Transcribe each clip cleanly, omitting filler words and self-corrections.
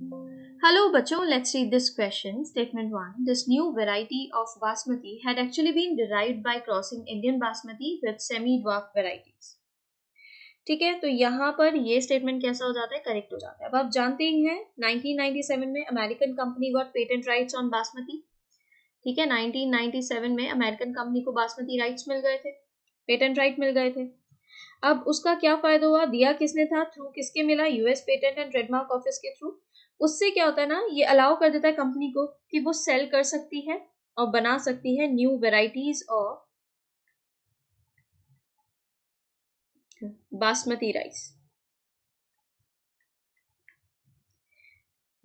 Hello, bachcho. Let's read this question. Statement 1. This new variety of basmati had actually been derived by crossing Indian basmati with semi-dwarf varieties. ठीक है, तो यहाँ पर ये statement कैसा हो जाता है, करेक्ट हो जाता है। अब आप जानते ही हैं 1997 में American company got patent rights on basmati. ठीक है, 1997 में अमेरिकन कंपनी को बासमती राइट्स मिल गए थे, पेटेंट राइट मिल गए थे। अब उसका क्या फायदा हुआ, दिया किसने था, थ्रू किसके मिला, US patent and trademark office के थ्रू। उससे क्या होता है ना, ये अलाउ कर देता है कंपनी को कि वो सेल कर सकती है और बना सकती है new varieties of basmati rice.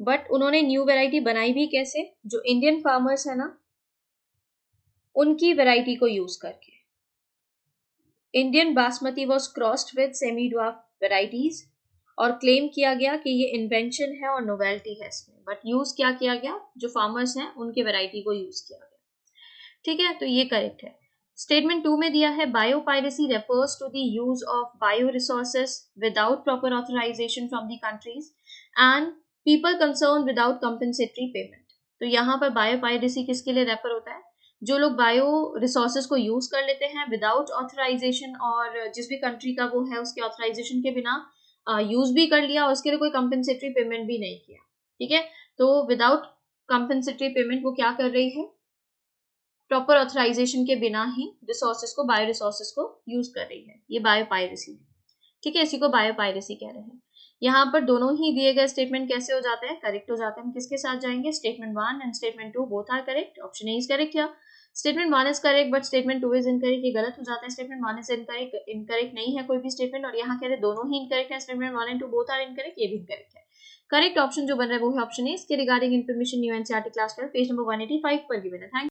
But उन्होंने न्यू वेराइटी बनाई भी कैसे, जो इंडियन फार्मर्स है ना, उनकी वेराइटी को यूज करके। Indian basmati was crossed with semi dwarf varieties और क्लेम किया गया कि ये इन्वेंशन है और नोवेल्टी है इसमें, बट यूज क्या किया गया, जो फार्मर्स हैं उनके वेराइटी को यूज किया गया। ठीक है, तो ये करेक्ट है। स्टेटमेंट 2 में दिया है biopiracy refers to the use of bio resources without proper authorisation from the countries and people concern without compensatory payment. तो यहाँ पर बायोपायरेसी किसके लिए रेफर होता है, जो लोग बायो रिसोर्सेज को यूज कर लेते हैं विदाउट ऑथराइजेशन, और जिस भी कंट्री का वो है उसके ऑथराइजेशन के बिना यूज भी कर लिया और उसके लिए कोई कंपेंसेटरी पेमेंट भी नहीं किया। ठीक है, तो विदाउट कंपेंसेटरी पेमेंट वो क्या कर रही है, प्रॉपर ऑथराइजेशन के बिना ही रिसोर्सेज को, बायो रिसोर्सेज को यूज कर रही है, ये बायोपायरेसी है। ठीक है, इसी को बायोपायरेसी कह रहे हैं। यहाँ पर दोनों ही दिए गए स्टेटमेंट कैसे हो जाते हैं, करेक्ट हो जाते हैं। हम किसके साथ जाएंगे, statement 1 and statement 2 both are correct. Option A is correct या statement 1 is correct but statement 2 is incorrect, ये गलत हो जाता है। स्टेटमेंट 1 इज इनकरेक्ट नहीं है कोई भी स्टेटमेंट, और यहाँ कह रहे दोनों ही इनकरेक्ट है, statement 1 and 2 both are incorrect, ये भी इनकरेक्ट है। करेक्ट ऑप्शन जो बन रहा है वो है ऑप्शन ए। इसके regarding information new NCERT class 12 page number 185 पर गिवन है। थैंक